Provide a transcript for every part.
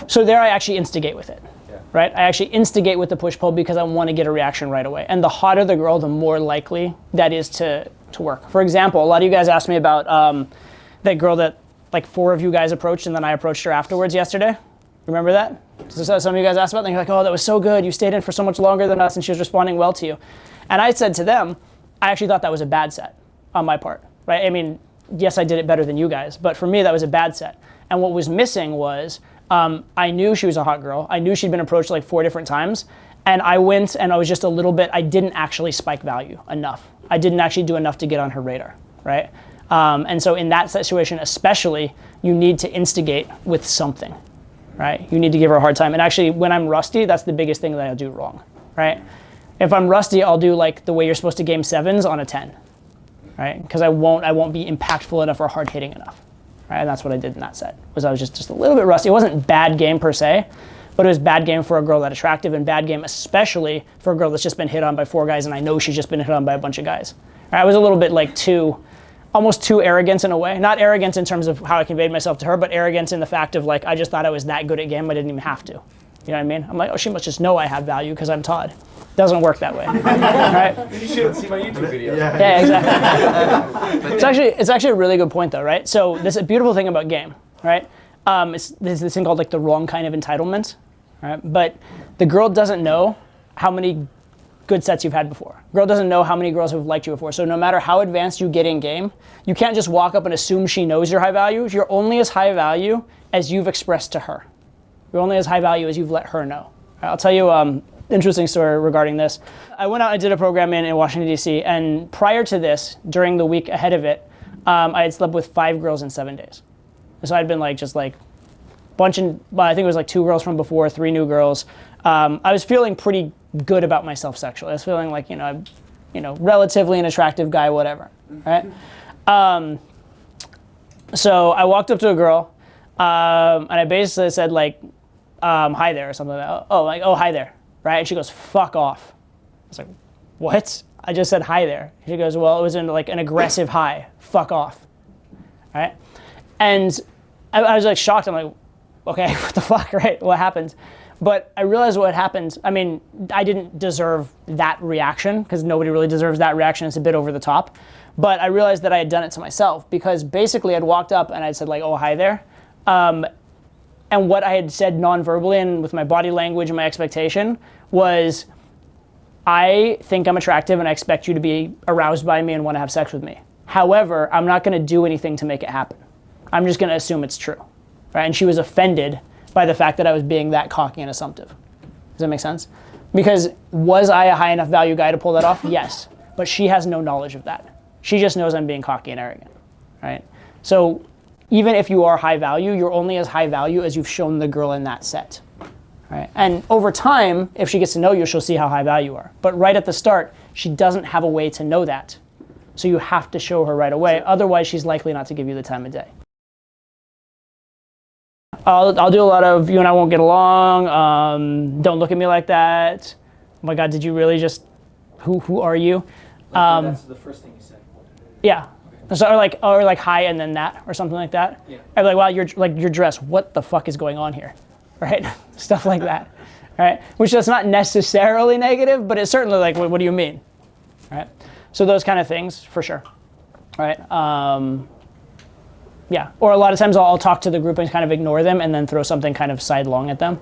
So there I actually instigate with it, right? I actually instigate with the push-pull because I want to get a reaction right away. And the hotter the girl, the more likely that is to work. For example, a lot of you guys asked me about that girl that like 4 of you guys approached and then I approached her afterwards yesterday. Remember that? So some of you guys asked about that and you're like, oh, that was so good. You stayed in for so much longer than us and she was responding well to you. And I said to them, I actually thought that was a bad set on my part, right? I mean, yes, I did it better than you guys, but for me, that was a bad set. And what was missing was I knew she was a hot girl. I knew she'd been approached like 4 different times. And I went and I was just a little bit, I didn't actually spike value enough. I didn't actually do enough to get on her radar, right? And so in that situation especially, you need to instigate with something, right? You need to give her a hard time. And actually, when I'm rusty, that's the biggest thing that I'll do wrong, right? If I'm rusty, I'll do like the way you're supposed to game 7s on a 10, right? Because I won't be impactful enough or hard hitting enough. Right? And that's what I did in that set, was I was just a little bit rusty. It wasn't bad game per se, but it was bad game for a girl that's attractive and bad game especially for a girl that's just been hit on by 4 guys and I know she's just been hit on by a bunch of guys. Right? I was a little bit like almost too arrogant in a way. Not arrogant in terms of how I conveyed myself to her, but arrogant in the fact of like, I just thought I was that good at game, I didn't even have to. You know what I mean? I'm like, oh, she must just know I have value because I'm Todd. Doesn't work that way, right? You should see my YouTube videos. Yeah, exactly. It's actually a really good point though, right? So this is a beautiful thing about game, right? There's this thing called like the wrong kind of entitlement, right? But the girl doesn't know how many good sets you've had before. Girl doesn't know how many girls have liked you before. So no matter how advanced you get in game, you can't just walk up and assume she knows you're high value. You're only as high value as you've expressed to her. You're only as high value as you've let her know. I'll tell you interesting story regarding this. I went out and did a program in Washington, D.C., and prior to this, during the week ahead of it, I had slept with 5 girls in 7 days. So I'd been just bunching, I think it was like 2 girls from before, 3 new girls. I was feeling pretty good about myself sexually. I was feeling like, I'm, relatively an attractive guy, whatever, right? So I walked up to a girl, and I basically said hi there or something like that. Oh, hi there. Right? And she goes, fuck off. I was like, what? I just said hi there. She goes, well, it was in like an aggressive hi. Fuck off. Right? And I was like shocked. I'm like, okay, what the fuck, right? What happened? But I realized what happened. I mean, I didn't deserve that reaction because nobody really deserves that reaction. It's a bit over the top. But I realized that I had done it to myself because basically I'd walked up and I'd said like, oh, hi there. And what I had said non-verbally and with my body language and my expectation was, I think I'm attractive and I expect you to be aroused by me and want to have sex with me. However, I'm not going to do anything to make it happen. I'm just going to assume it's true. Right? And she was offended by the fact that I was being that cocky and assumptive. Does that make sense? Because was I a high enough value guy to pull that off? Yes. But she has no knowledge of that. She just knows I'm being cocky and arrogant. Right? So even if you are high value, you're only as high value as you've shown the girl in that set. Right? And over time, if she gets to know you, she'll see how high value you are. But right at the start, she doesn't have a way to know that. So you have to show her right away. Otherwise, she's likely not to give you the time of day. I'll do a lot of, you and I won't get along, don't look at me like that. Oh my God, did you really just, who are you? That's the first thing you said. Yeah. So, or like hi and then that or something like that. Yeah. I'd be like, wow, you're dressed. What the fuck is going on here, right? Stuff like that, right? Which that's not necessarily negative, but it's certainly like, what do you mean, right? So those kind of things for sure, right? Yeah. Or a lot of times I'll talk to the group and kind of ignore them and then throw something kind of sidelong at them.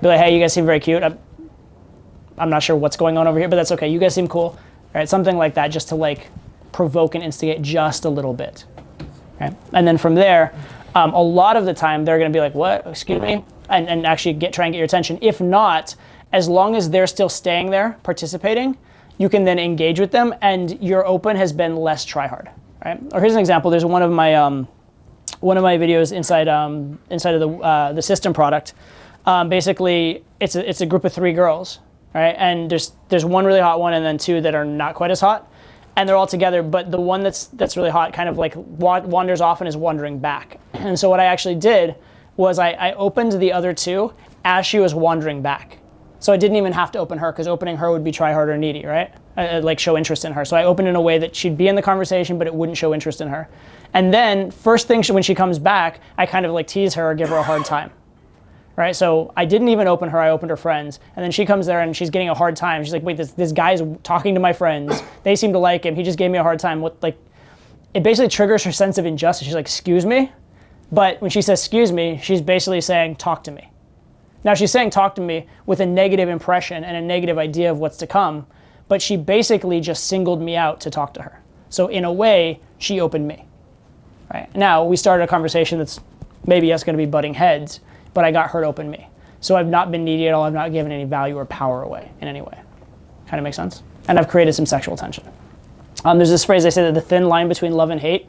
Be like, hey, you guys seem very cute. I'm not sure what's going on over here, but that's okay. You guys seem cool, right? Something like that, just to like provoke and instigate just a little bit. Okay? And then from there, a lot of the time they're going to be like, what? Excuse me? And actually try and get your attention. If not, as long as they're still staying there, participating, you can then engage with them and your open has been less try hard. Right? Or here's an example. There's one of my videos inside of the system product. Basically, it's a group of 3 girls, right? And there's one really hot one and then 2 that are not quite as hot. And they're all together, but the one that's really hot kind of like wanders off and is wandering back. And so what I actually did was I opened the other 2 as she was wandering back. So I didn't even have to open her because opening her would be try hard or needy, right? Like show interest in her. So I opened in a way that she'd be in the conversation, but it wouldn't show interest in her. And then first thing when she comes back, I kind of like tease her or give her a hard time. right? So I didn't even open her, I opened her friends. And then she comes there and she's getting a hard time. She's like, wait, this guy's talking to my friends. They seem to like him. He just gave me a hard time. It basically triggers her sense of injustice. She's like, excuse me? But when she says, excuse me, she's basically saying, talk to me. Now she's saying talk to me with a negative impression and a negative idea of what's to come, but she basically just singled me out to talk to her. So in a way, she opened me. Right? Now we started a conversation that's maybe yes going to be butting heads, but I got her to open me. So I've not been needy at all. I've not given any value or power away in any way. Kind of makes sense? And I've created some sexual tension. There's this phrase I say that the thin line between love and hate.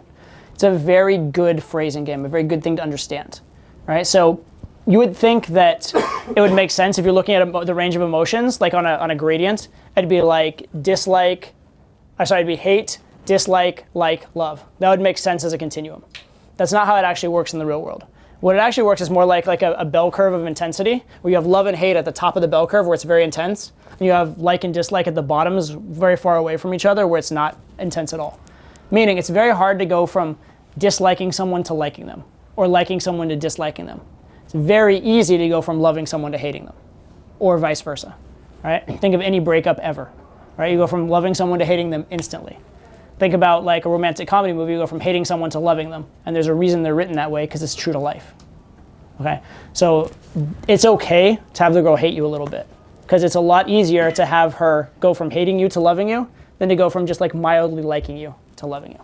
It's a very good phrasing game, a very good thing to understand. Right? So you would think that it would make sense if you're looking at the range of emotions, like on a gradient. It'd be like it'd be hate, dislike, like, love. That would make sense as a continuum. That's not how it actually works in the real world. What it actually works is more like a bell curve of intensity, where you have love and hate at the top of the bell curve, where it's very intense, and you have like and dislike at the bottoms, very far away from each other, where it's not intense at all. Meaning it's very hard to go from disliking someone to liking them, or liking someone to disliking them. It's very easy to go from loving someone to hating them, or vice versa. Right? Think of any breakup ever. Right? You go from loving someone to hating them instantly. Think about like a romantic comedy movie, you go from hating someone to loving them. And there's a reason they're written that way, because it's true to life. Okay? So it's okay to have the girl hate you a little bit, because it's a lot easier to have her go from hating you to loving you than to go from just like mildly liking you to loving you.